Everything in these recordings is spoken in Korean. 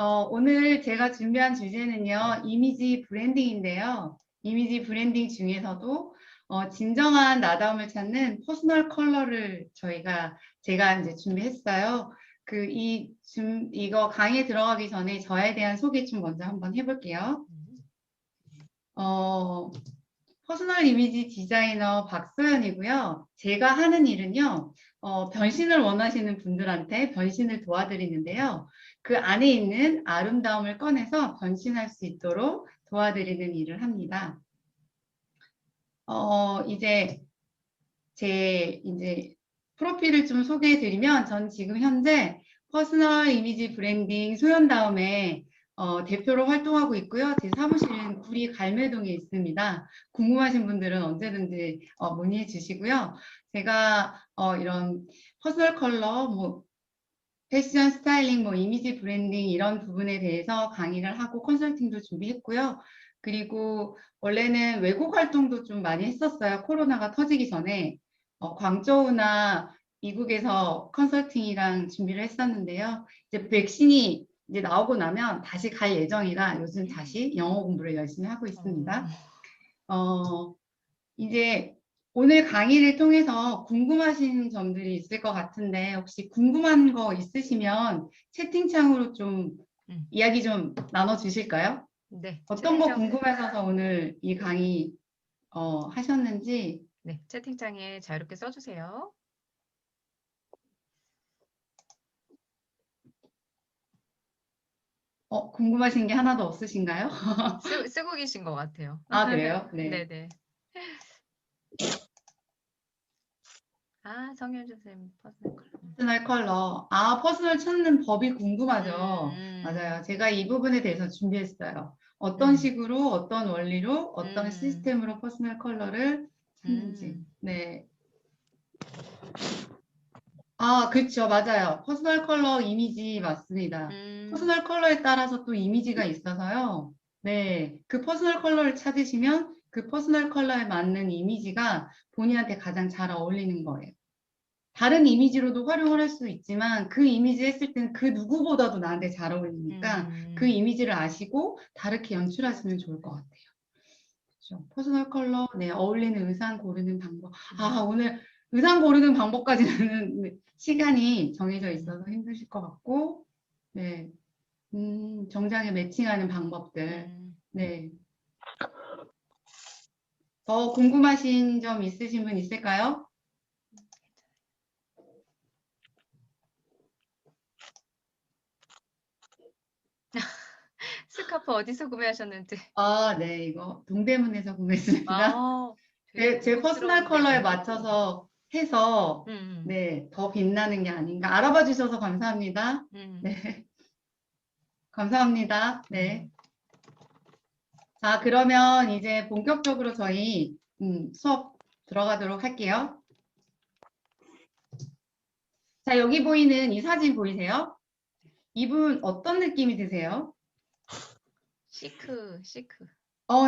오늘 제가 준비한 주제는요, 이미지 브랜딩인데요. 이미지 브랜딩 중에서도 진정한 나다움을 찾는 퍼스널 컬러를 제가 이제 준비했어요. 이거 강의에 들어가기 전에 저에 대한 소개 좀 먼저 한번 해볼게요. 퍼스널 이미지 디자이너 박소연이고요. 제가 하는 일은요, 변신을 원하시는 분들한테 변신을 도와드리는데요. 그 안에 있는 아름다움을 꺼내서 변신할 수 있도록 도와드리는 일을 합니다. 이제 프로필을 좀 소개해드리면, 전 지금 현재 퍼스널 이미지 브랜딩 소연다움에 대표로 활동하고 있고요. 제 사무실은 구리 갈매동에 있습니다. 궁금하신 분들은 언제든지 문의해 주시고요. 제가 이런 퍼스널 컬러, 패션 스타일링, 이미지 브랜딩 이런 부분에 대해서 강의를 하고 컨설팅도 준비했고요. 그리고 원래는 외국 활동도 좀 많이 했었어요. 코로나가 터지기 전에 광저우나 미국에서 컨설팅이랑 준비를 했었는데요. 이제 백신이 이제 나오고 나면 다시 갈 예정이라 요즘 다시 영어 공부를 열심히 하고 있습니다. 이제 오늘 강의를 통해서 궁금하신 점들이 있을 것 같은데 혹시 궁금한 거 있으시면 채팅창으로 좀 이야기 좀 나눠주실까요? 네. 어떤 거 궁금하셔서 오늘 이 강의 하셨는지. 네, 채팅창에 자유롭게 써주세요. 궁금하신 게 하나도 없으신가요? 쓰고 계신 것 같아요. 아, 그래요? 네. 네네. 성현 선생님 퍼스널 컬러. 퍼스널 컬러. 퍼스널 찾는 법이 궁금하죠. 맞아요. 제가 이 부분에 대해서 준비했어요. 어떤 식으로, 어떤 원리로, 어떤 시스템으로 퍼스널 컬러를 찾는지. 네. 그렇죠. 맞아요. 퍼스널 컬러 이미지 맞습니다. 퍼스널 컬러에 따라서 또 이미지가 있어서요. 네. 그 퍼스널 컬러를 찾으시면 그 퍼스널 컬러에 맞는 이미지가 본인한테 가장 잘 어울리는 거예요. 다른 이미지로도 활용을 할 수 있지만 그 이미지 했을 때는 그 누구보다도 나한테 잘 어울리니까 그 이미지를 아시고 다르게 연출하시면 좋을 것 같아요. 그렇죠. 퍼스널 컬러, 네, 어울리는 의상 고르는 방법. 오늘 의상 고르는 방법까지는 시간이 정해져 있어서 힘드실 것 같고, 네, 정장에 매칭하는 방법들, 네. 더 궁금하신 점 있으신 분 있을까요? 스카프 어디서 구매하셨는지. 네, 이거 동대문에서 구매했습니다. 제 퍼스널 컬러에 맞춰서 해서 네, 더 빛나는 게 아닌가. 알아봐 주셔서 감사합니다. 네. 감사합니다. 네. 자, 그러면 이제 본격적으로 저희 수업 들어가도록 할게요. 자, 여기 보이는 이 사진 보이세요? 이분 어떤 느낌이 드세요? 시크.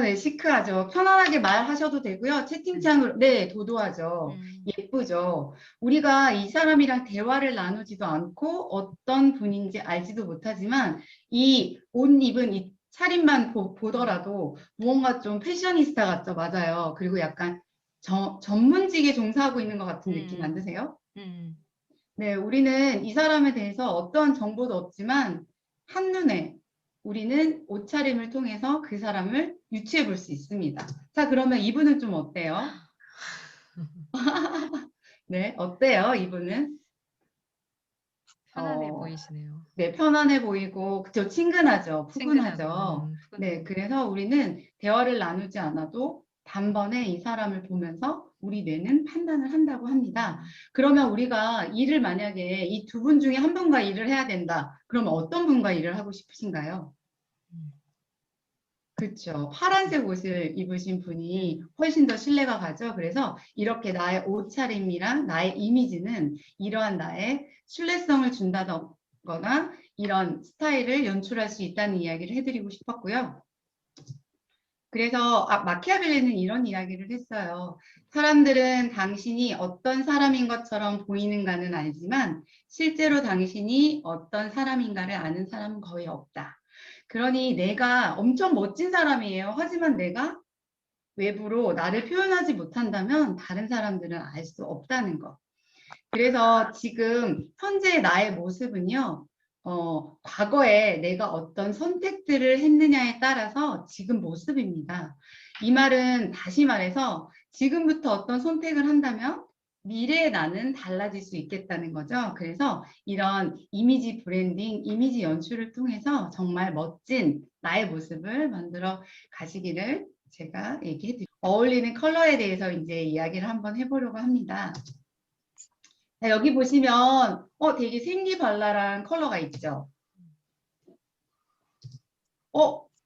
네, 시크하죠. 편안하게 말하셔도 되고요. 채팅창으로, 네, 도도하죠. 예쁘죠. 우리가 이 사람이랑 대화를 나누지도 않고 어떤 분인지 알지도 못하지만 이 옷 입은 이 차림만 보더라도 무언가 좀 패셔니스타 같죠. 맞아요. 그리고 약간 전문직에 종사하고 있는 것 같은 느낌 안 드세요? 네, 우리는 이 사람에 대해서 어떠한 정보도 없지만 한눈에 우리는 옷차림을 통해서 그 사람을 유추해 볼 수 있습니다. 자, 그러면 이분은 좀 어때요? 네, 어때요, 이분은? 편안해 보이시네요. 네, 편안해 보이고, 그쵸, 친근하죠, 푸근하죠. 네, 그래서 우리는 대화를 나누지 않아도 단번에 이 사람을 보면서 우리 뇌는 판단을 한다고 합니다. 그러면 우리가 일을 만약에 이 두 분 중에 한 분과 일을 해야 된다. 그러면 어떤 분과 일을 하고 싶으신가요? 그렇죠. 파란색 옷을 입으신 분이 훨씬 더 신뢰가 가죠. 그래서 이렇게 나의 옷차림이랑 나의 이미지는 이러한 나의 신뢰성을 준다거나 이런 스타일을 연출할 수 있다는 이야기를 해드리고 싶었고요. 그래서 마키아벨리는 이런 이야기를 했어요. 사람들은 당신이 어떤 사람인 것처럼 보이는가는 알지만 실제로 당신이 어떤 사람인가를 아는 사람은 거의 없다. 그러니 내가 엄청 멋진 사람이에요. 하지만 내가 외부로 나를 표현하지 못한다면 다른 사람들은 알 수 없다는 거. 그래서 지금 현재 나의 모습은요, 과거에 내가 어떤 선택들을 했느냐에 따라서 지금 모습입니다. 이 말은 다시 말해서 지금부터 어떤 선택을 한다면 미래의 나는 달라질 수 있겠다는 거죠. 그래서 이런 이미지 브랜딩, 이미지 연출을 통해서 정말 멋진 나의 모습을 만들어 가시기를 제가 얘기해 드릴게요. 어울리는 컬러에 대해서 이제 이야기를 한번 해보려고 합니다. 자, 여기 보시면 되게 생기발랄한 컬러가 있죠.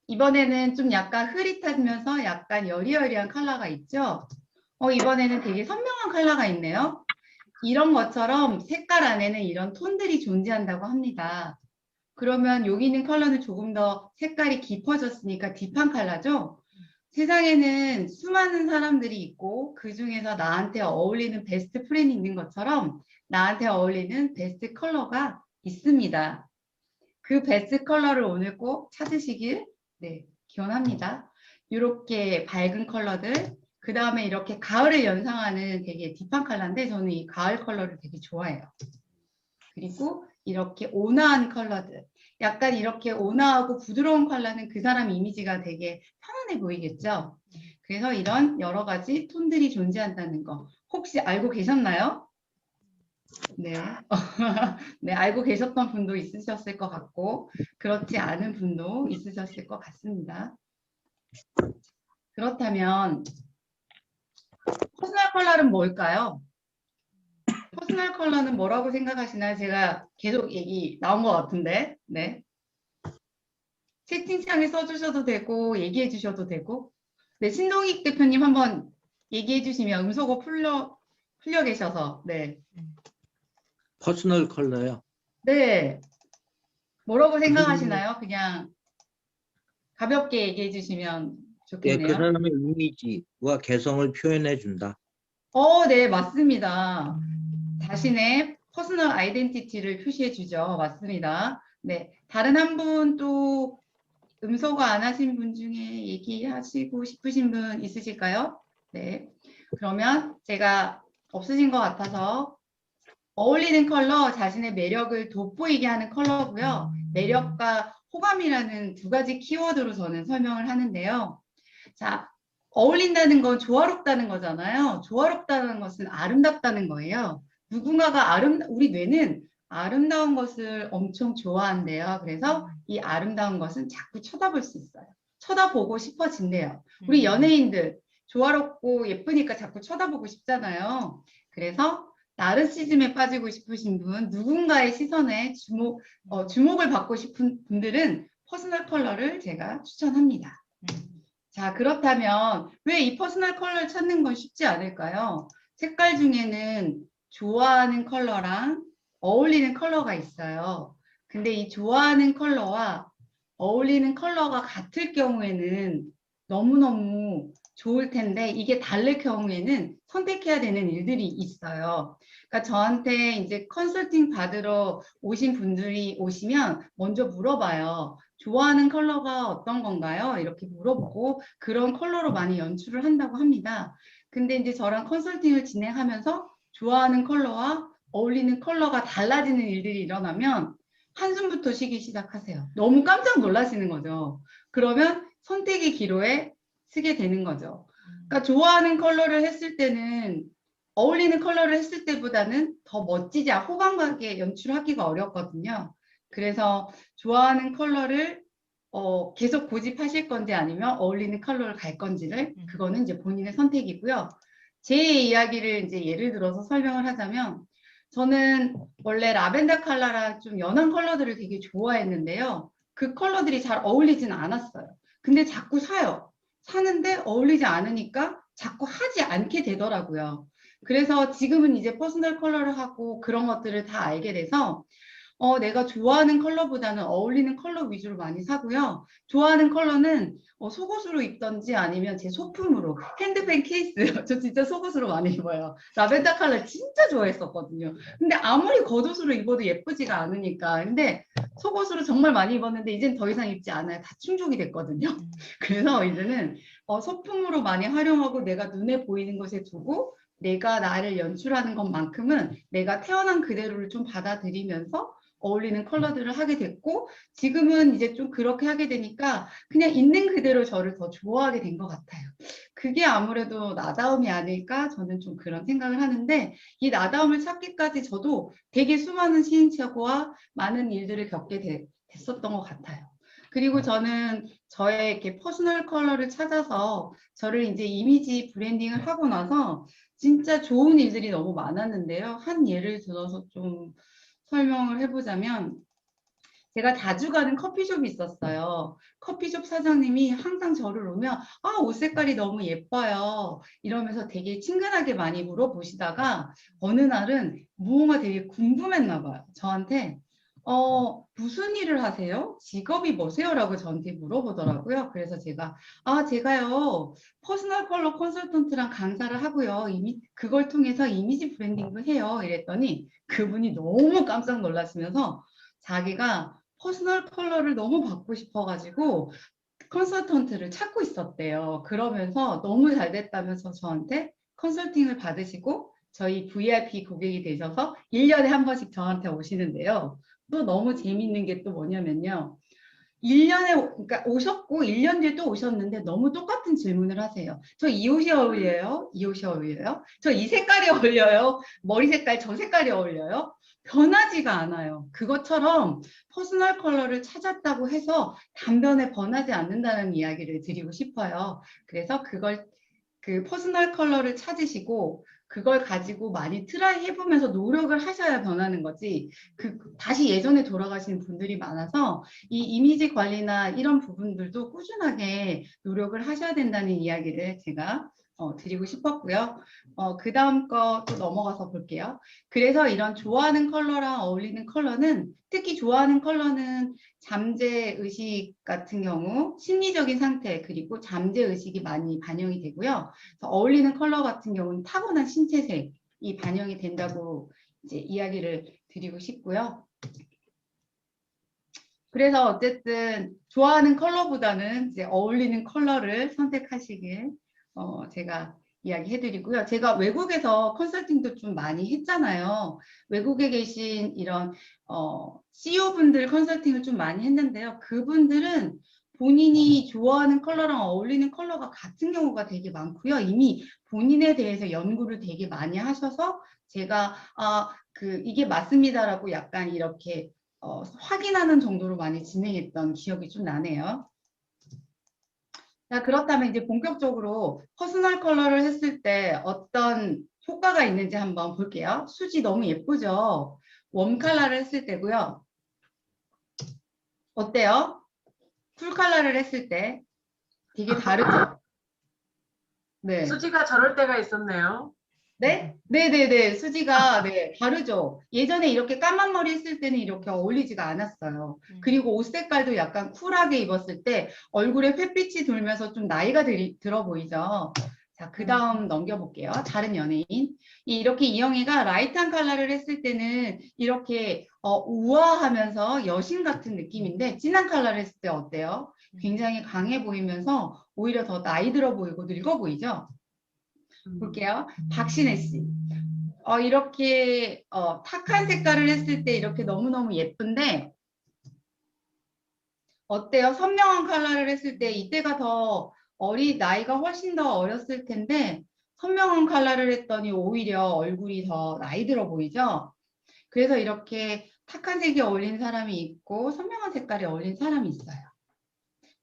이번에는 좀 약간 흐릿하면서 약간 여리여리한 컬러가 있죠. 이번에는 되게 선명한 컬러가 있네요. 이런 것처럼 색깔 안에는 이런 톤들이 존재한다고 합니다. 그러면 여기 있는 컬러는 조금 더 색깔이 깊어졌으니까 딥한 컬러죠. 세상에는 수많은 사람들이 있고 그 중에서 나한테 어울리는 베스트 프렌이 있는 것처럼 나한테 어울리는 베스트 컬러가 있습니다. 그 베스트 컬러를 오늘 꼭 찾으시길 기원합니다. 이렇게 밝은 컬러들, 그 다음에 이렇게 가을을 연상하는 되게 딥한 컬러인데 저는 이 가을 컬러를 되게 좋아해요. 그리고 이렇게 온화한 컬러들, 약간 이렇게 온화하고 부드러운 컬러는 그 사람 이미지가 되게 편안해 보이겠죠. 그래서 이런 여러 가지 톤들이 존재한다는 거 혹시 알고 계셨나요? 네. 네, 알고 계셨던 분도 있으셨을 것 같고 그렇지 않은 분도 있으셨을 것 같습니다. 그렇다면 퍼스널 컬러는 뭘까요? 퍼스널 컬러는 뭐라고 생각하시나요? 제가 계속 얘기 나온 것 같은데. 네. 채팅창에 써주셔도 되고 얘기해 주셔도 되고. 네, 신동익 대표님 한번 얘기해 주시면 음소거 풀려 계셔서. 네. 퍼스널 컬러요. 네. 뭐라고 생각하시나요? 그냥 가볍게 얘기해 주시면 예, 그 좋겠네요. 사람의 이미지와 개성을 표현해 준다. 네, 맞습니다. 자신의 퍼스널 아이덴티티를 표시해 주죠. 맞습니다. 네. 다른 한 분 또 음소거 안 하신 분 중에 얘기하시고 싶으신 분 있으실까요? 네. 그러면 제가 없으신 것 같아서 어울리는 컬러, 자신의 매력을 돋보이게 하는 컬러고요. 매력과 호감이라는 두 가지 키워드로 저는 설명을 하는데요. 자, 어울린다는 건 조화롭다는 거잖아요. 조화롭다는 것은 아름답다는 거예요. 누군가가 우리 뇌는 아름다운 것을 엄청 좋아한대요. 그래서 이 아름다운 것은 자꾸 쳐다볼 수 있어요. 쳐다보고 싶어진대요. 우리 연예인들 조화롭고 예쁘니까 자꾸 쳐다보고 싶잖아요. 그래서 나르시즘에 빠지고 싶으신 분, 누군가의 시선에 주목을 받고 싶은 분들은 퍼스널 컬러를 제가 추천합니다. 자, 그렇다면 왜 이 퍼스널 컬러를 찾는 건 쉽지 않을까요? 색깔 중에는 좋아하는 컬러랑 어울리는 컬러가 있어요. 근데 이 좋아하는 컬러와 어울리는 컬러가 같을 경우에는 너무너무 좋을 텐데 이게 다를 경우에는 선택해야 되는 일들이 있어요. 그러니까 저한테 이제 컨설팅 받으러 오신 분들이 오시면 먼저 물어봐요. 좋아하는 컬러가 어떤 건가요? 이렇게 물어보고 그런 컬러로 많이 연출을 한다고 합니다. 근데 이제 저랑 컨설팅을 진행하면서 좋아하는 컬러와 어울리는 컬러가 달라지는 일들이 일어나면 한숨부터 쉬기 시작하세요. 너무 깜짝 놀라시는 거죠. 그러면 선택의 기로에 서게 되는 거죠. 그러니까 좋아하는 컬러를 했을 때는 어울리는 컬러를 했을 때보다는 더 멋지지 호감가게 연출하기가 어렵거든요. 그래서 좋아하는 컬러를 계속 고집하실 건지 아니면 어울리는 컬러를 갈 건지를 그거는 이제 본인의 선택이고요. 제 이야기를 이제 예를 들어서 설명을 하자면 저는 원래 라벤더 컬러랑 좀 연한 컬러들을 되게 좋아했는데요. 그 컬러들이 잘 어울리진 않았어요. 근데 자꾸 사요. 사는데 어울리지 않으니까 자꾸 하지 않게 되더라고요. 그래서 지금은 이제 퍼스널 컬러를 하고 그런 것들을 다 알게 돼서 내가 좋아하는 컬러보다는 어울리는 컬러 위주로 많이 사고요. 좋아하는 컬러는 속옷으로 입던지 아니면 제 소품으로 핸드백 케이스 저 진짜 속옷으로 많이 입어요. 라벤더 컬러 진짜 좋아했었거든요. 근데 아무리 겉옷으로 입어도 예쁘지가 않으니까. 근데 속옷으로 정말 많이 입었는데 이젠 더 이상 입지 않아요. 다 충족이 됐거든요. 그래서 이제는 소품으로 많이 활용하고 내가 눈에 보이는 것에 두고 내가 나를 연출하는 것만큼은 내가 태어난 그대로를 좀 받아들이면서 어울리는 컬러들을 하게 됐고 지금은 이제 좀 그렇게 하게 되니까 그냥 있는 그대로 저를 더 좋아하게 된 것 같아요. 그게 아무래도 나다움이 아닐까 저는 좀 그런 생각을 하는데 이 나다움을 찾기까지 저도 되게 수많은 시행착오와 많은 일들을 겪게 됐었던 것 같아요. 그리고 저는 저의 이렇게 퍼스널 컬러를 찾아서 저를 이제 이미지 브랜딩을 하고 나서 진짜 좋은 일들이 너무 많았는데요. 한 예를 들어서 좀 설명을 해보자면 제가 자주 가는 커피숍이 있었어요. 커피숍 사장님이 항상 저를 오면 옷 색깔이 너무 예뻐요. 이러면서 되게 친근하게 많이 물어보시다가 어느 날은 무언가 되게 궁금했나 봐요. 저한테 무슨 일을 하세요? 직업이 뭐세요? 라고 저한테 물어보더라고요. 그래서 제가요, 퍼스널 컬러 컨설턴트랑 강사를 하고요. 그걸 통해서 이미지 브랜딩도 해요. 이랬더니 그분이 너무 깜짝 놀라시면서 자기가 퍼스널 컬러를 너무 받고 싶어가지고 컨설턴트를 찾고 있었대요. 그러면서 너무 잘 됐다면서 저한테 컨설팅을 받으시고 저희 VIP 고객이 되셔서 1년에 한 번씩 저한테 오시는데요. 또 너무 재밌는 게 또 뭐냐면요. 1년에 그러니까 오셨고 1년 뒤에 또 오셨는데 너무 똑같은 질문을 하세요. 저 이 옷이 어울려요? 이 옷이 어울려요? 저 이 색깔이 어울려요? 머리 색깔 저 색깔이 어울려요? 변하지가 않아요. 그것처럼 퍼스널 컬러를 찾았다고 해서 단변에 변하지 않는다는 이야기를 드리고 싶어요. 그래서 그 퍼스널 컬러를 찾으시고 그걸 가지고 많이 트라이 해보면서 노력을 하셔야 변하는 거지. 다시 예전에 돌아가시는 분들이 많아서 이 이미지 관리나 이런 부분들도 꾸준하게 노력을 하셔야 된다는 이야기를 제가 드리고 싶었고요. 그 다음 거 또 넘어가서 볼게요. 그래서 이런 좋아하는 컬러랑 어울리는 컬러는 특히 좋아하는 컬러는 잠재의식 같은 경우 심리적인 상태 그리고 잠재의식이 많이 반영이 되고요. 어울리는 컬러 같은 경우는 타고난 신체색이 반영이 된다고 이제 이야기를 드리고 싶고요. 그래서 어쨌든 좋아하는 컬러보다는 이제 어울리는 컬러를 선택하시길 제가 이야기해드리고요. 제가 외국에서 컨설팅도 좀 많이 했잖아요. 외국에 계신 이런 CEO분들 컨설팅을 좀 많이 했는데요. 그분들은 본인이 좋아하는 컬러랑 어울리는 컬러가 같은 경우가 되게 많고요. 이미 본인에 대해서 연구를 되게 많이 하셔서 제가 이게 맞습니다라고 약간 이렇게 확인하는 정도로 많이 진행했던 기억이 좀 나네요. 자, 그렇다면 이제 본격적으로 퍼스널 컬러를 했을 때 어떤 효과가 있는지 한번 볼게요. 수지 너무 예쁘죠? 웜 컬러를 했을 때고요. 어때요? 쿨 컬러를 했을 때 되게 다르죠? 네. 수지가 저럴 때가 있었네요. 네? 네네네. 수지가, 네, 다르죠. 예전에 이렇게 까만 머리 했을 때는 이렇게 어울리지가 않았어요. 그리고 옷 색깔도 약간 쿨하게 입었을 때 얼굴에 햇빛이 돌면서 좀 나이가 들어 보이죠. 자, 그 다음 넘겨볼게요. 다른 연예인. 이렇게 이영애가 라이트한 컬러를 했을 때는 이렇게 우아하면서 여신 같은 느낌인데 진한 컬러를 했을 때 어때요? 굉장히 강해 보이면서 오히려 더 나이 들어 보이고 늙어 보이죠? 볼게요. 박신혜 씨. 이렇게 탁한 색깔을 했을 때 이렇게 너무너무 예쁜데 어때요? 선명한 컬러를 했을 때 이때가 더 나이가 훨씬 더 어렸을 텐데 선명한 컬러를 했더니 오히려 얼굴이 더 나이 들어 보이죠? 그래서 이렇게 탁한 색이 어울린 사람이 있고 선명한 색깔이 어울린 사람이 있어요.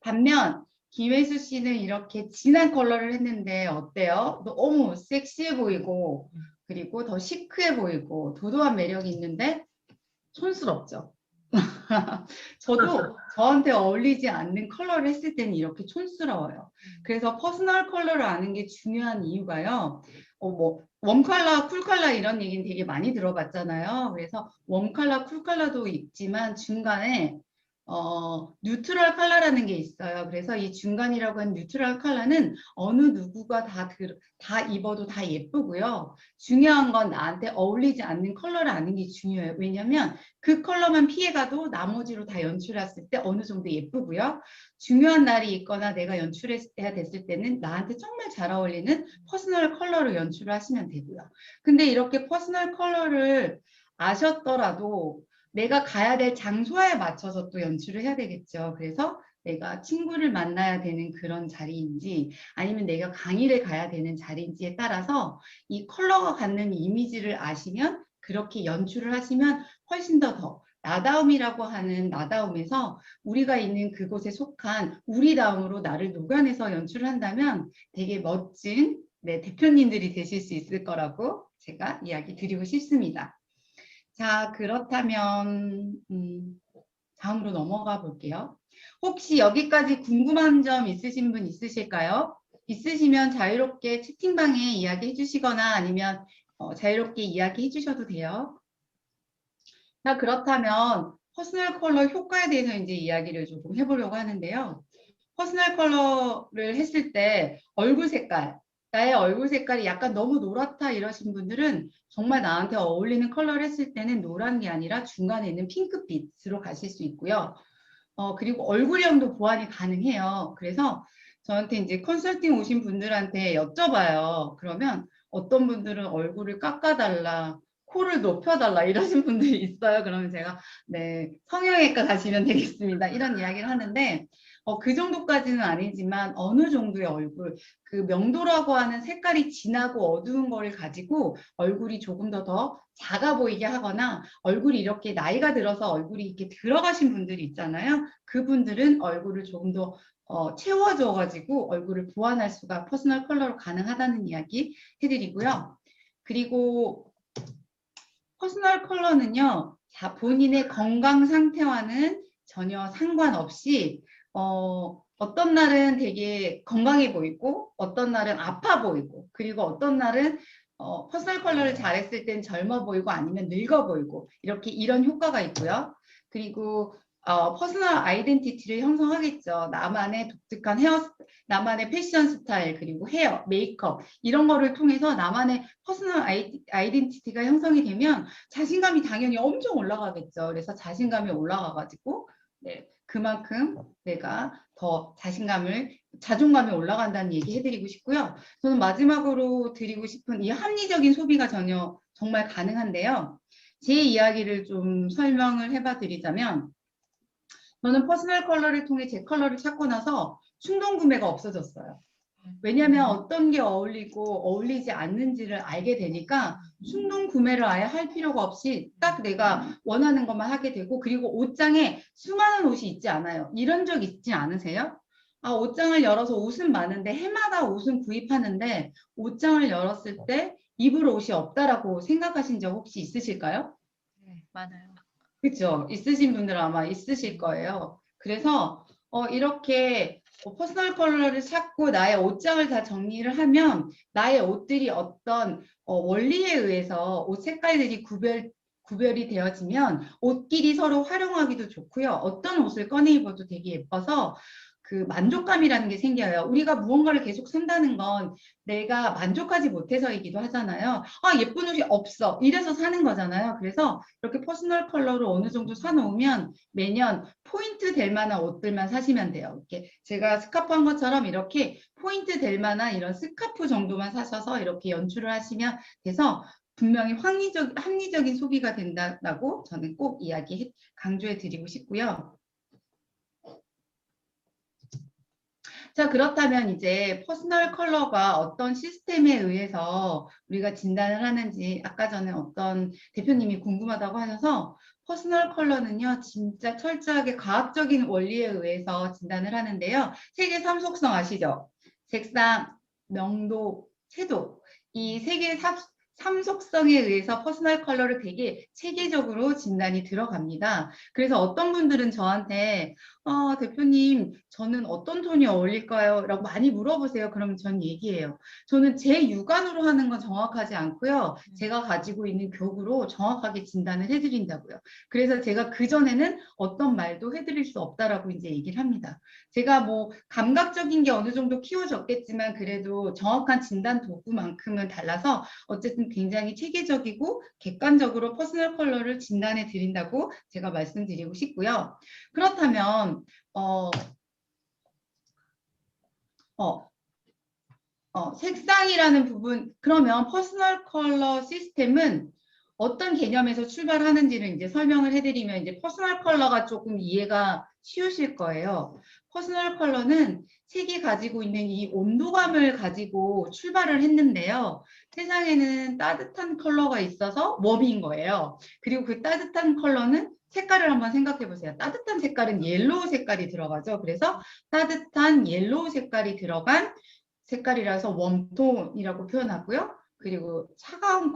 반면 김혜수 씨는 이렇게 진한 컬러를 했는데 어때요? 너무 섹시해 보이고 그리고 더 시크해 보이고 도도한 매력이 있는데 촌스럽죠. 저도 저한테 어울리지 않는 컬러를 했을 때는 이렇게 촌스러워요. 그래서 퍼스널 컬러를 아는 게 중요한 이유가요. 뭐 웜 컬러, 쿨 컬러 이런 얘기는 되게 많이 들어봤잖아요. 그래서 웜 컬러, 쿨 컬러도 있지만 중간에 뉴트럴 컬러라는 게 있어요. 그래서 이 중간이라고 하는 뉴트럴 컬러는 어느 누구가 다 입어도 다 예쁘고요. 중요한 건 나한테 어울리지 않는 컬러를 아는 게 중요해요. 왜냐하면 그 컬러만 피해가도 나머지로 다 연출했을 때 어느 정도 예쁘고요. 중요한 날이 있거나 내가 연출해야 됐을 때는 나한테 정말 잘 어울리는 퍼스널 컬러로 연출을 하시면 되고요. 근데 이렇게 퍼스널 컬러를 아셨더라도 내가 가야 될 장소에 맞춰서 또 연출을 해야 되겠죠. 그래서 내가 친구를 만나야 되는 그런 자리인지 아니면 내가 강의를 가야 되는 자리인지에 따라서 이 컬러가 갖는 이미지를 아시면 그렇게 연출을 하시면 훨씬 더 나다움이라고 하는 나다움에서 우리가 있는 그곳에 속한 우리다움으로 나를 녹여내서 연출을 한다면 되게 멋진 대표님들이 되실 수 있을 거라고 제가 이야기 드리고 싶습니다. 자, 그렇다면 다음으로 넘어가 볼게요. 혹시 여기까지 궁금한 점 있으신 분 있으실까요? 있으시면 자유롭게 채팅방에 이야기해 주시거나 아니면 자유롭게 이야기해 주셔도 돼요. 자, 그렇다면 퍼스널 컬러 효과에 대해서 이제 이야기를 조금 해보려고 하는데요. 퍼스널 컬러를 했을 때 얼굴 색깔, 나의 얼굴 색깔이 약간 너무 노랗다 이러신 분들은 정말 나한테 어울리는 컬러를 했을 때는 노란 게 아니라 중간에 있는 핑크빛으로 가실 수 있고요. 그리고 얼굴형도 보완이 가능해요. 그래서 저한테 이제 컨설팅 오신 분들한테 여쭤봐요. 그러면 어떤 분들은 얼굴을 깎아달라, 코를 높여달라 이러신 분들이 있어요. 그러면 제가 네, 성형외과 가시면 되겠습니다. 이런 이야기를 하는데 그 정도까지는 아니지만 어느 정도의 얼굴, 그 명도라고 하는 색깔이 진하고 어두운 거를 가지고 얼굴이 조금 더 작아 보이게 하거나 얼굴이 이렇게 나이가 들어서 얼굴이 이렇게 들어가신 분들이 있잖아요. 그분들은 얼굴을 조금 더 채워줘가지고 얼굴을 보완할 수가 퍼스널 컬러로 가능하다는 이야기 해드리고요. 그리고 퍼스널 컬러는요, 본인의 건강 상태와는 전혀 상관없이 어떤 날은 되게 건강해 보이고 어떤 날은 아파 보이고 그리고 어떤 날은 퍼스널 컬러를 잘했을 땐 젊어 보이고 아니면 늙어 보이고 이렇게 이런 효과가 있고요. 그리고 퍼스널 아이덴티티를 형성하겠죠. 나만의 독특한 나만의 패션 스타일 그리고 헤어, 메이크업 이런 거를 통해서 나만의 퍼스널 아이덴티티가 형성이 되면 자신감이 당연히 엄청 올라가겠죠. 그래서 자신감이 올라가가지고 네, 그만큼 내가 더 자존감이 올라간다는 얘기 해드리고 싶고요. 저는 마지막으로 드리고 싶은 이 합리적인 소비가 정말 가능한데요. 제 이야기를 좀 설명을 해봐 드리자면 저는 퍼스널 컬러를 통해 제 컬러를 찾고 나서 충동 구매가 없어졌어요. 왜냐하면 어떤 게 어울리고 어울리지 않는지를 알게 되니까 충동 구매를 아예 할 필요가 없이 딱 내가 원하는 것만 하게 되고 그리고 옷장에 수많은 옷이 있지 않아요. 이런 적 있지 않으세요? 옷장을 열어서 옷은 많은데 해마다 옷은 구입하는데 옷장을 열었을 때 입을 옷이 없다라고 생각하신 적 혹시 있으실까요? 네, 많아요. 그렇죠. 있으신 분들은 아마 있으실 거예요. 그래서 이렇게 퍼스널 컬러를 찾고 나의 옷장을 다 정리를 하면 나의 옷들이 어떤 원리에 의해서 옷 색깔들이 구별이 되어지면 옷끼리 서로 활용하기도 좋고요. 어떤 옷을 꺼내 입어도 되게 예뻐서 그 만족감이라는 게 생겨요. 우리가 무언가를 계속 산다는 건 내가 만족하지 못해서이기도 하잖아요. 예쁜 옷이 없어. 이래서 사는 거잖아요. 그래서 이렇게 퍼스널 컬러로 어느 정도 사놓으면 매년 포인트 될 만한 옷들만 사시면 돼요. 이렇게 제가 스카프 한 것처럼 이렇게 포인트 될 만한 이런 스카프 정도만 사셔서 이렇게 연출을 하시면 돼서 분명히 합리적인 소비가 된다고 저는 꼭 강조해 드리고 싶고요. 자, 그렇다면 이제 퍼스널 컬러가 어떤 시스템에 의해서 우리가 진단을 하는지 아까 전에 어떤 대표님이 궁금하다고 하셔서 퍼스널 컬러는요, 진짜 철저하게 과학적인 원리에 의해서 진단을 하는데요. 색의 3속성 아시죠? 색상, 명도, 채도. 이 색의 삼속성에 의해서 퍼스널 컬러를 되게 체계적으로 진단이 들어갑니다. 그래서 어떤 분들은 저한테 대표님 저는 어떤 톤이 어울릴까요? 라고 많이 물어보세요. 그러면 전 얘기해요. 저는 제 육안으로 하는 건 정확하지 않고요. 제가 가지고 있는 격으로 정확하게 진단을 해드린다고요. 그래서 제가 그전에는 어떤 말도 해드릴 수 없다라고 이제 얘기를 합니다. 제가 뭐 감각적인 게 어느 정도 키워졌겠지만 그래도 정확한 진단 도구만큼은 달라서 어쨌든 굉장히 체계적이고 객관적으로 퍼스널 컬러를 진단해 드린다고 제가 말씀드리고 싶고요. 그렇다면 색상이라는 부분, 그러면 퍼스널 컬러 시스템은 어떤 개념에서 출발하는지를 이제 설명을 해드리면 이제 퍼스널 컬러가 조금 이해가 쉬우실 거예요. 퍼스널 컬러는 색이 가지고 있는 이 온도감을 가지고 출발을 했는데요. 세상에는 따뜻한 컬러가 있어서 웜인 거예요. 그리고 그 따뜻한 컬러는 색깔을 한번 생각해 보세요. 따뜻한 색깔은 옐로우 색깔이 들어가죠. 그래서 따뜻한 옐로우 색깔이 들어간 색깔이라서 웜톤이라고 표현하고요. 그리고 차가운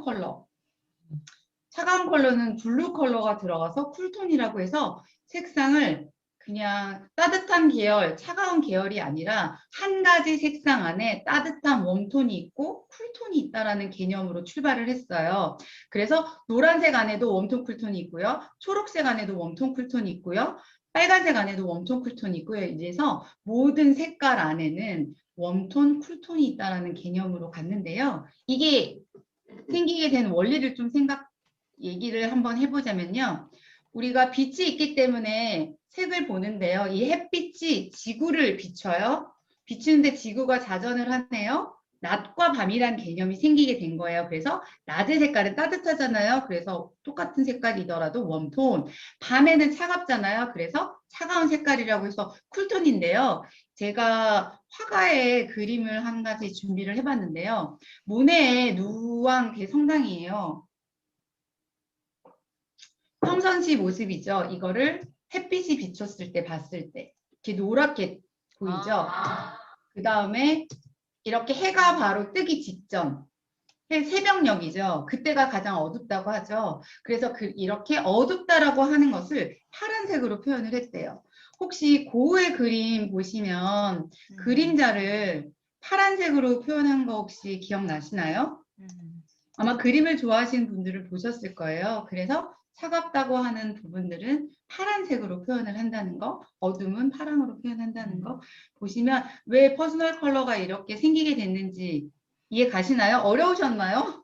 컬러는 블루 컬러가 들어가서 쿨톤이라고 해서 색상을 그냥 따뜻한 계열, 차가운 계열이 아니라 한 가지 색상 안에 따뜻한 웜톤이 있고 쿨톤이 있다라는 개념으로 출발을 했어요. 그래서 노란색 안에도 웜톤 쿨톤이 있고요. 초록색 안에도 웜톤 쿨톤이 있고요. 빨간색 안에도 웜톤 쿨톤이 있고요. 이래서 모든 색깔 안에는 웜톤, 쿨톤이 있다라는 개념으로 갔는데요. 이게 생기게 된 원리를 좀 얘기를 한번 해보자면요. 우리가 빛이 있기 때문에 색을 보는데요. 이 햇빛이 지구를 비춰요. 비추는데 지구가 자전을 하네요. 낮과 밤이란 개념이 생기게 된 거예요. 그래서 낮의 색깔은 따뜻하잖아요. 그래서 똑같은 색깔이더라도 웜톤. 밤에는 차갑잖아요. 그래서 차가운 색깔이라고 해서 쿨톤인데요. 제가 화가의 그림을 한 가지 준비를 해봤는데요. 모네의 누왕 대성당이에요. 평상시 모습이죠. 이거를 햇빛이 비쳤을 때 봤을 때 이렇게 노랗게 보이죠. 그 다음에 이렇게 해가 바로 뜨기 직전 새벽녘이죠. 그때가 가장 어둡다고 하죠. 그래서 이렇게 어둡다라고 하는 것을 파란색으로 표현을 했대요. 혹시 고흐의 그림 보시면 그림자를 파란색으로 표현한 거 혹시 기억나시나요? 아마 그림을 좋아하시는 분들을 보셨을 거예요. 그래서 차갑다고 하는 부분들은 파란색으로 표현을 한다는 거, 어둠은 파랑으로 표현한다는 거 보시면 왜 퍼스널 컬러가 이렇게 생기게 됐는지 이해 가시나요? 어려우셨나요?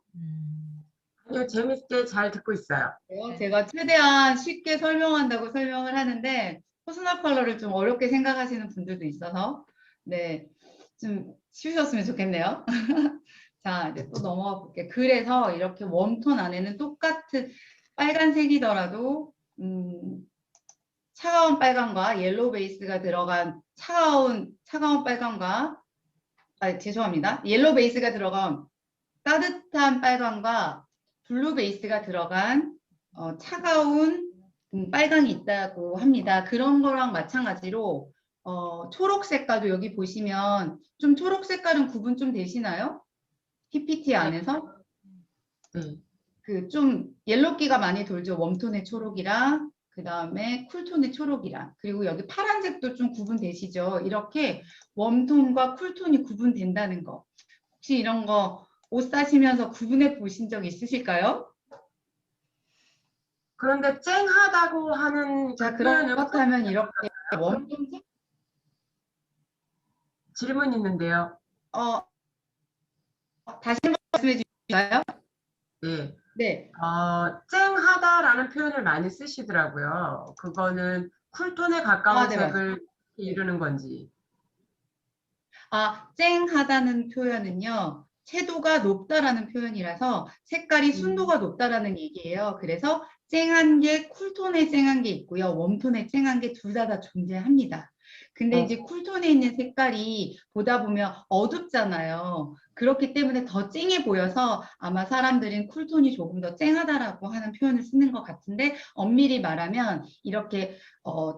아니요, 재밌게 잘 듣고 있어요. 제가 최대한 쉽게 설명한다고 설명을 하는데 퍼스널 컬러를 좀 어렵게 생각하시는 분들도 있어서 네, 좀 쉬우셨으면 좋겠네요. 자, 이제 또 넘어가 볼게요. 그래서 이렇게 웜톤 안에는 똑같은 빨간색이더라도 차가운 빨강과 옐로우 베이스가 들어간 차가운 빨강과 죄송합니다. 옐로우 베이스가 들어간 따뜻한 빨강과 블루 베이스가 들어간 차가운 빨강이 있다고 합니다. 그런 거랑 마찬가지로 초록 색깔도 여기 보시면 좀 초록 색깔은 구분 좀 되시나요? PPT 안에서? 네. 그 좀 옐로기가 많이 돌죠. 웜톤의 초록이랑 그 다음에 쿨톤의 초록이랑 그리고 여기 파란색도 좀 구분되시죠. 이렇게 웜톤과 쿨톤이 구분된다는 거. 혹시 이런 거 옷 사시면서 구분해 보신 적 있으실까요? 그런데 쨍하다고 하는 자, 그 표현은 그렇다면 이렇게 웜톤 질문 있는데요. 다시 한번 말씀해 주실까요? 네. 네. 쨍하다라는 표현을 많이 쓰시더라고요. 그거는 쿨톤에 가까운 네, 색을 이루는 건지. 쨍하다는 표현은요. 채도가 높다라는 표현이라서 색깔이 순도가 높다라는 얘기예요. 그래서 쨍한 게 쿨톤에 쨍한 게 있고요. 웜톤에 쨍한 게 둘 다 존재합니다. 근데 이제 쿨톤에 있는 색깔이 보다 보면 어둡잖아요. 그렇기 때문에 더 쨍해 보여서 아마 사람들은 쿨톤이 조금 더 쨍하다라고 하는 표현을 쓰는 것 같은데 엄밀히 말하면 이렇게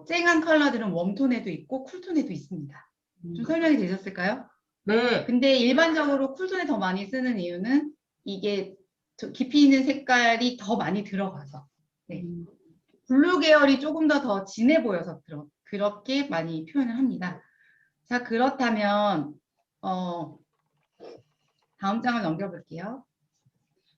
쨍한 컬러들은 웜톤에도 있고 쿨톤에도 있습니다. 좀 설명이 되셨을까요? 네. 근데 일반적으로 쿨톤에 더 많이 쓰는 이유는 이게 깊이 있는 색깔이 더 많이 들어가서. 네. 블루 계열이 조금 더 진해 보여서 그렇게 많이 표현을 합니다. 자, 그렇다면 다음 장을 넘겨볼게요.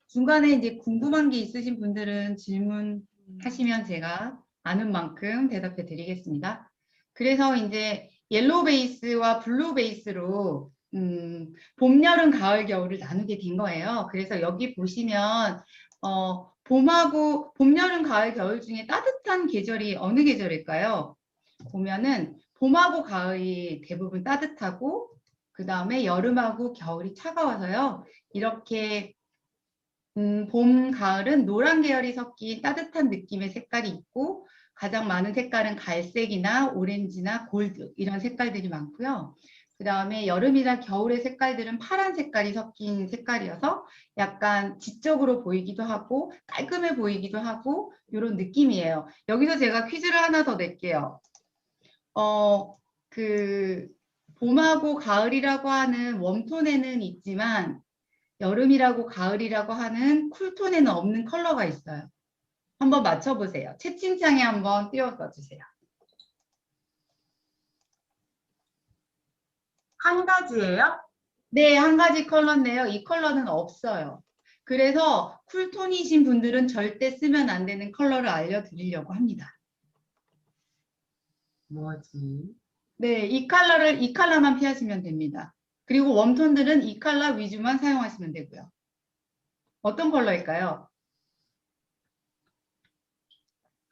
중간에 이제 궁금한 게 있으신 분들은 질문하시면 제가 아는 만큼 대답해 드리겠습니다. 그래서 이제 옐로우 베이스와 블루 베이스로 봄, 여름, 가을, 겨울을 나누게 된 거예요. 그래서 여기 보시면 봄하고 봄, 여름, 가을, 겨울 중에 따뜻한 계절이 어느 계절일까요? 보면은 봄하고 가을이 대부분 따뜻하고 그 다음에 여름하고 겨울이 차가워서요. 이렇게 봄, 가을은 노란 계열이 섞인 따뜻한 느낌의 색깔이 있고 가장 많은 색깔은 갈색이나 오렌지나 골드 이런 색깔들이 많고요. 그 다음에 여름이나 겨울의 색깔들은 파란 색깔이 섞인 색깔이어서 약간 지적으로 보이기도 하고 깔끔해 보이기도 하고 이런 느낌이에요. 여기서 제가 퀴즈를 하나 더 낼게요. 봄하고 가을이라고 하는 웜톤에는 있지만 여름이라고 가을이라고 하는 쿨톤에는 없는 컬러가 있어요. 한번 맞춰보세요. 채팅창에 한번 띄워서 주세요. 한 가지예요? 네, 한 가지 컬러인데요. 이 컬러는 없어요. 그래서 쿨톤이신 분들은 절대 쓰면 안 되는 컬러를 알려드리려고 합니다. 뭐지? 네, 이 컬러만 피하시면 됩니다. 그리고 웜톤들은 이 컬러 위주만 사용하시면 되고요. 어떤 컬러일까요?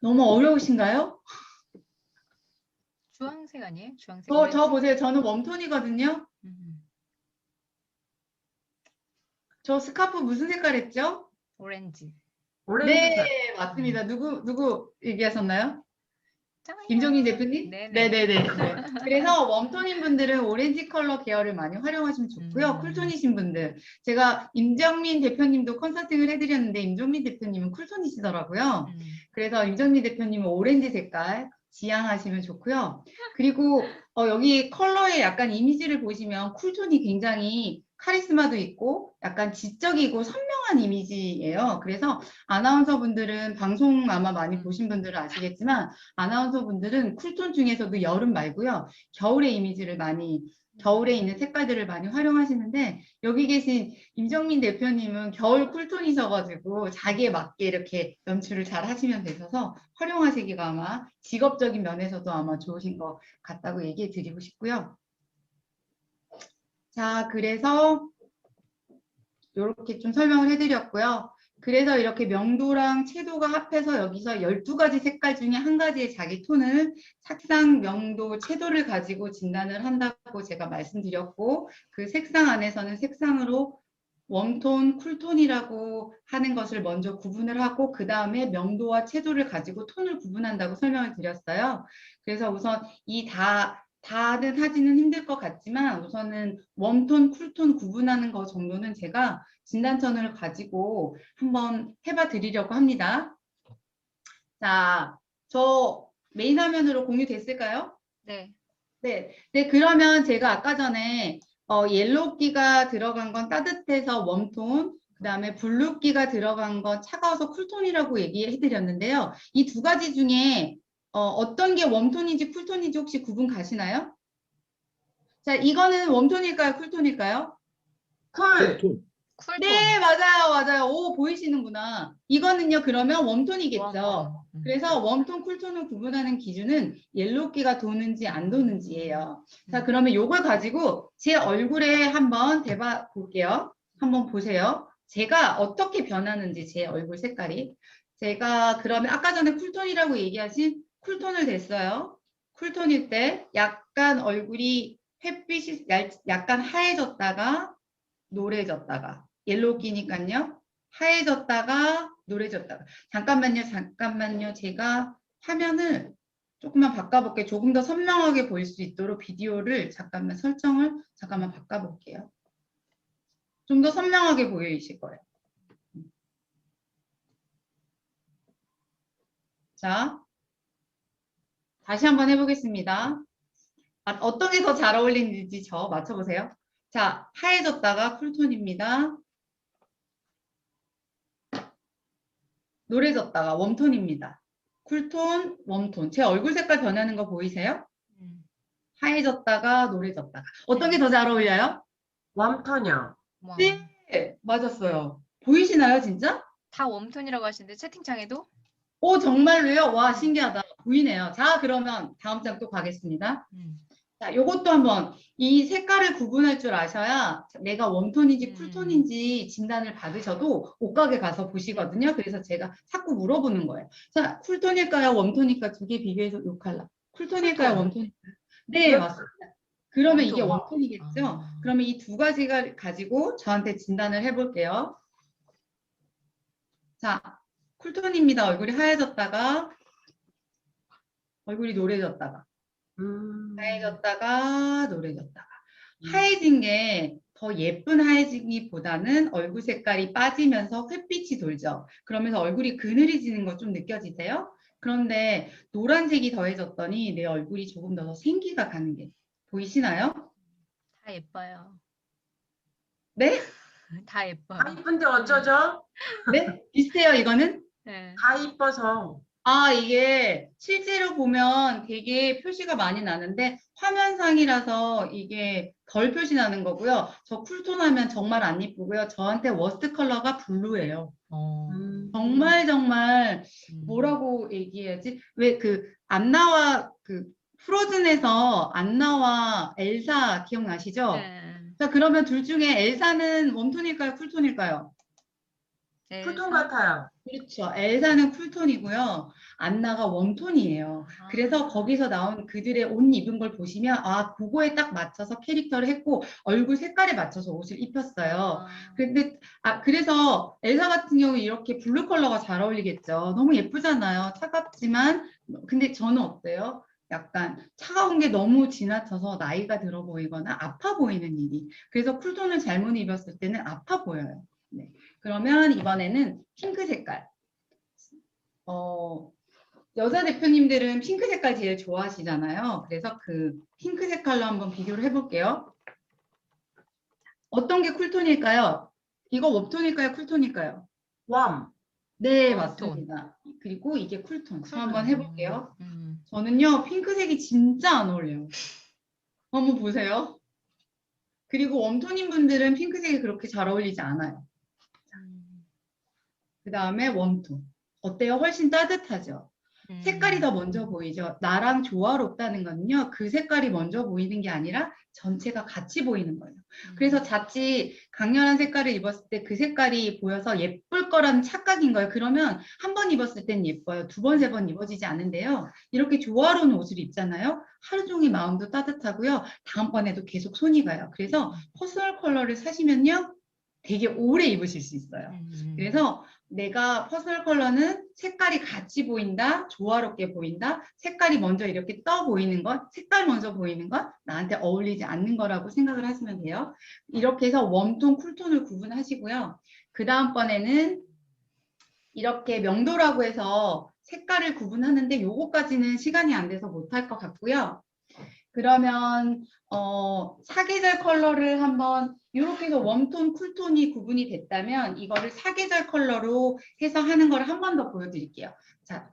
너무 어려우신가요? 주황색 아니에요? 주황색. 저 오렌지? 보세요. 저는 웜톤이거든요. 저 스카프 무슨 색깔 했죠? 오렌지. 오렌지색. 네, 맞습니다. 누구 얘기하셨나요? 짱이야. 김정민 대표님? 네네. 네네네. 그래서 웜톤인 분들은 오렌지 컬러 계열을 많이 활용하시면 좋고요. 음. 쿨톤이신 분들. 제가 임정민 대표님도 컨설팅을 해드렸는데 임정민 대표님은 쿨톤이시더라고요. 그래서 임정민 대표님은 오렌지 색깔 지향하시면 좋고요. 그리고 여기 컬러의 약간 이미지를 보시면 쿨톤이 굉장히 카리스마도 있고 약간 지적이고 선명한 이미지예요. 그래서 아나운서 분들은 방송 아마 많이 보신 분들은 아시겠지만 아나운서 분들은 쿨톤 중에서도 여름 말고요. 겨울의 이미지를 겨울에 있는 색깔들을 많이 활용하시는데 여기 계신 임정민 대표님은 겨울 쿨톤이셔가지고 자기에 맞게 이렇게 연출을 잘 하시면 되셔서 활용하시기가 아마 직업적인 면에서도 아마 좋으신 것 같다고 얘기해 드리고 싶고요. 자, 그래서 이렇게 좀 설명을 해드렸고요. 그래서 이렇게 명도랑 채도가 합해서 여기서 12가지 색깔 중에 한 가지의 자기 톤을 색상, 명도, 채도를 가지고 진단을 한다고 제가 말씀드렸고 그 색상 안에서는 색상으로 웜톤, 쿨톤이라고 하는 것을 먼저 구분을 하고 그 다음에 명도와 채도를 가지고 톤을 구분한다고 설명을 드렸어요. 그래서 우선 다는 하지는 힘들 것 같지만 우선은 웜톤, 쿨톤 구분하는 거 정도는 제가 진단천을 가지고 한번 해봐 드리려고 합니다. 자, 저 메인 화면으로 공유됐을까요? 네. 네, 그러면 제가 아까 전에 옐로우기가 들어간 건 따뜻해서 웜톤, 그 다음에 블루기가 들어간 건 차가워서 쿨톤이라고 얘기해 드렸는데요. 이 두 가지 중에 어떤 게 웜톤인지 쿨톤인지 혹시 구분 가시나요? 자, 이거는 웜톤일까요? 쿨톤일까요? 쿨. 쿨톤. 쿨톤. 네, 맞아요. 오, 보이시는구나. 이거는요, 그러면 웜톤이겠죠. 웜. 그래서 웜톤, 쿨톤을 구분하는 기준은 옐로우기가 도는지 안 도는지예요. 자, 그러면 이걸 가지고 제 얼굴에 한번 대봐 볼게요. 한번 보세요. 제가 어떻게 변하는지 제 얼굴 색깔이. 제가 그러면 아까 전에 쿨톤이라고 얘기하신 쿨톤을 댔어요. 쿨톤일 때 약간 얼굴이 햇빛이 약간 하얘졌다가 노래졌다가 옐로우기니까요. 하얘졌다가 노래졌다가 잠깐만요. 제가 화면을 조금만 바꿔볼게요. 조금 더 선명하게 보일 수 있도록 비디오를 설정을 바꿔볼게요. 좀 더 선명하게 보이실 거예요. 자, 다시 한번 해보겠습니다. 어떤 게 더 잘 어울리는지 저 맞춰보세요. 자, 하얘졌다가 쿨톤입니다. 노래졌다가 웜톤입니다. 쿨톤, 웜톤. 제 얼굴 색깔 변하는 거 보이세요? 하얘졌다가 노래졌다가. 어떤 게 더 잘 어울려요? 웜톤이요. 와. 네, 맞았어요. 보이시나요, 진짜? 다 웜톤이라고 하시는데 채팅창에도? 오, 정말로요? 와, 신기하다. 보이네요. 자, 그러면 다음 장 또 가겠습니다. 자, 요것도 한번 이 색깔을 구분할 줄 아셔야 내가 웜톤인지 쿨톤인지 진단을 받으셔도 옷가게 가서 보시거든요. 그래서 제가 자꾸 물어보는 거예요. 자, 쿨톤일까요? 웜톤일까요? 두 개 비교해서 요 컬러. 쿨톤일까요? 쿨톤. 웜톤일까요? 네, 맞습니다. 그러면 이게 웜톤. 웜톤이겠죠? 아. 그러면 이 두 가지가 가지고 저한테 진단을 해볼게요. 자, 쿨톤입니다. 얼굴이 하얘졌다가 얼굴이 노래졌다가 하얘졌다가 노래졌다가 하얘진 게 더 예쁜 하얘지기보다는 얼굴 색깔이 빠지면서 햇빛이 돌죠. 그러면서 얼굴이 그늘해지는 거 좀 느껴지세요? 그런데 노란색이 더해졌더니 내 얼굴이 조금 더 생기가 가는 게 보이시나요? 다 예뻐요. 네? 다 예뻐요. 다 이쁜데 어쩌죠? 네? 비슷해요, 이거는? 네. 다 이뻐서. 아, 이게 실제로 보면 되게 표시가 많이 나는데 화면상이라서 이게 덜 표시 나는 거고요. 저 쿨톤 하면 정말 안 이쁘고요. 저한테 워스트 컬러가 블루예요. 어. 정말 뭐라고 얘기해야지? 왜 그 안나와 그 프로즌에서 안나와 엘사 기억나시죠? 네. 자, 그러면 둘 중에 엘사는 웜톤일까요? 쿨톤일까요? 쿨톤 같아요. 그렇죠. 엘사는 쿨톤이고요. 안나가 웜톤이에요. 아. 그래서 거기서 나온 그들의 옷 입은 걸 보시면 아, 그거에 딱 맞춰서 캐릭터를 했고 얼굴 색깔에 맞춰서 옷을 입혔어요. 근데 그래서 엘사 같은 경우 이렇게 블루 컬러가 잘 어울리겠죠. 너무 예쁘잖아요. 차갑지만 근데 저는 어때요? 약간 차가운 게 너무 지나쳐서 나이가 들어 보이거나 아파 보이는 일이. 그래서 쿨톤을 잘못 입었을 때는 아파 보여요. 네. 그러면 이번에는 핑크 색깔. 여자 대표님들은 핑크 색깔 제일 좋아하시잖아요. 그래서 그 핑크 색깔로 한번 비교를 해볼게요. 어떤 게 쿨톤일까요? 이거 웜톤일까요? 쿨톤일까요? 웜. 네, 웜톤. 맞습니다. 그리고 이게 쿨톤. 저 한번 해볼게요. 음. 저는요, 핑크색이 진짜 안 어울려요. 한번 보세요. 그리고 웜톤인 분들은 핑크색이 그렇게 잘 어울리지 않아요. 그 다음에 웜톤. 어때요? 훨씬 따뜻하죠? 색깔이 더 먼저 보이죠? 나랑 조화롭다는 거는요. 그 색깔이 먼저 보이는 게 아니라 전체가 같이 보이는 거예요. 그래서 자칫 강렬한 색깔을 입었을 때 그 색깔이 보여서 예쁠 거라는 착각인 거예요. 그러면 한 번 입었을 땐 예뻐요. 두 번, 세 번 입어지지 않은데요. 이렇게 조화로운 옷을 입잖아요. 하루 종일 마음도 따뜻하고요. 다음번에도 계속 손이 가요. 그래서 퍼스널 컬러를 사시면요. 되게 오래 입으실 수 있어요. 그래서 내가 퍼스널 컬러는 색깔이 같이 보인다, 조화롭게 보인다, 색깔이 먼저 이렇게 떠 보이는 것, 색깔 먼저 보이는 것, 나한테 어울리지 않는 거라고 생각을 하시면 돼요. 이렇게 해서 웜톤, 쿨톤을 구분하시고요. 그 다음번에는 이렇게 명도라고 해서 색깔을 구분하는데 요거까지는 시간이 안 돼서 못할 것 같고요. 그러면 사계절 컬러를 한번 이렇게 해서 웜톤, 쿨톤이 구분이 됐다면 이거를 사계절 컬러로 해서 하는 걸 한 번 더 보여드릴게요. 자,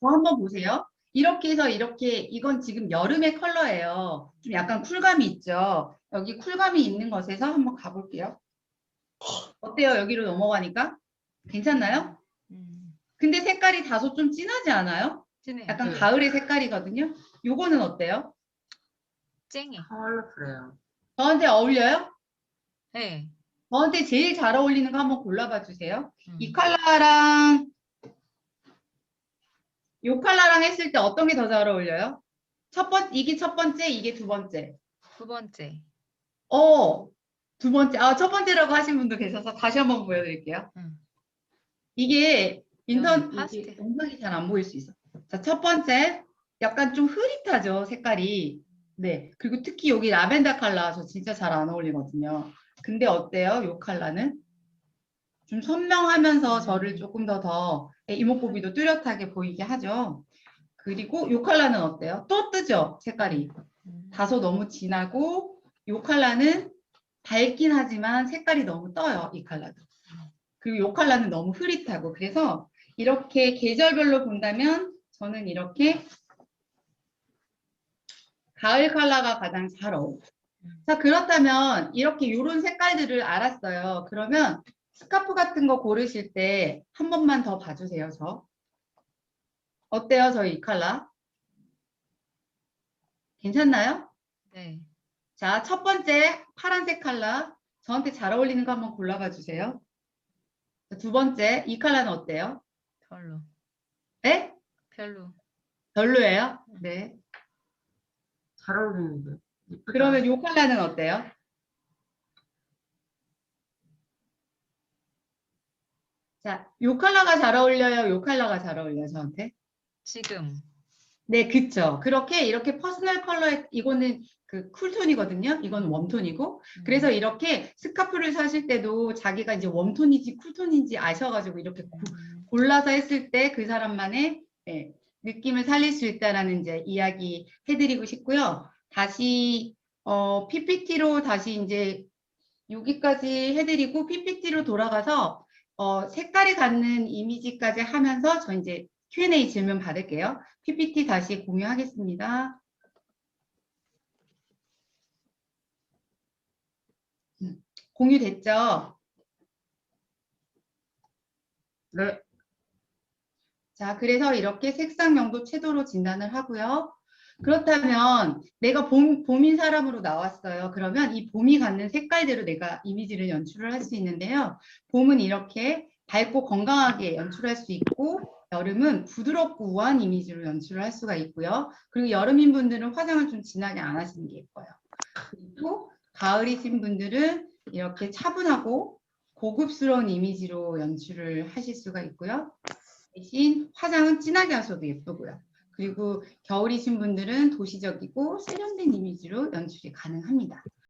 한번 보세요. 이렇게 해서 이렇게 이건 지금 여름의 컬러예요. 좀 약간 쿨감이 있죠. 여기 쿨감이 있는 것에서 한번 가볼게요. 어때요? 여기로 넘어가니까? 괜찮나요? 근데 색깔이 다소 좀 진하지 않아요? 진해. 약간 네. 가을의 색깔이거든요. 요거는 어때요? 쨍해. 컬러풀해요. 저한테 어울려요? 네. 저한테 제일 잘 어울리는 거 한번 골라봐 주세요. 이 컬러랑 이 컬러랑 했을 때 어떤 게 더 잘 어울려요? 이게 첫 번째, 이게 두 번째. 두 번째. 두 번째. 첫 번째라고 하신 분도 계셔서 다시 한번 보여드릴게요. 이게 파스텔. 영상이 잘 안 보일 수 있어. 자, 첫 번째. 약간 좀 흐릿하죠, 색깔이. 네. 그리고 특히 여기 라벤더 컬러 저 진짜 잘 안 어울리거든요. 근데 어때요? 이 컬러는? 좀 선명하면서 저를 조금 더 이목구비도 뚜렷하게 보이게 하죠. 그리고 이 컬러는 어때요? 또 뜨죠? 색깔이. 다소 너무 진하고 이 컬러는 밝긴 하지만 색깔이 너무 떠요. 이 컬러도. 그리고 요 컬러는 너무 흐릿하고. 그래서 이렇게 계절별로 본다면 저는 이렇게 가을 컬러가 가장 잘 어울려요. 자, 그렇다면 이렇게 요런 색깔들을 알았어요. 그러면 스카프 같은 거 고르실 때 한 번만 더 봐주세요. 저. 어때요? 저 이 컬러? 괜찮나요? 네. 자, 첫 번째 파란색 컬러. 저한테 잘 어울리는 거 한번 골라봐 주세요. 두 번째, 이 컬러는 어때요? 별로. 네? 별로. 별로예요? 네. 잘 어울리는데. 예쁘다. 그러면 이 컬러는 어때요? 자, 이 컬러가 잘 어울려요? 이 컬러가 잘 어울려요? 저한테? 지금. 네, 그쵸. 그렇게 이렇게 퍼스널 컬러에 이거는 그 쿨톤이거든요. 이건 웜톤이고. 그래서 이렇게 스카프를 사실 때도 자기가 이제 웜톤인지 쿨톤인지 아셔가지고 이렇게 골라서 했을 때 그 사람만의 예, 느낌을 살릴 수 있다라는 이제 이야기 해드리고 싶고요. 다시 PPT로 다시 이제 여기까지 해드리고 PPT로 돌아가서 색깔이 갖는 이미지까지 하면서 저 이제 Q&A 질문 받을게요. PPT 다시 공유하겠습니다. 공유됐죠? 네. 자, 그래서 이렇게 색상 명도 채도로 진단을 하고요. 그렇다면 내가 봄인 사람으로 나왔어요. 그러면 이 봄이 갖는 색깔대로 내가 이미지를 연출을 할 수 있는데요. 봄은 이렇게 밝고 건강하게 연출할 수 있고 여름은 부드럽고 우아한 이미지로 연출을 할 수가 있고요. 그리고 여름인 분들은 화장을 좀 진하게 안 하시는 게 예뻐요. 그리고 가을이신 분들은 이렇게 차분하고 고급스러운 이미지로 연출을 하실 수가 있고요. 대신 화장은 진하게 하셔도 예쁘고요. 그리고 겨울이신 분들은 도시적이고 세련된 이미지로 연출이 가능합니다.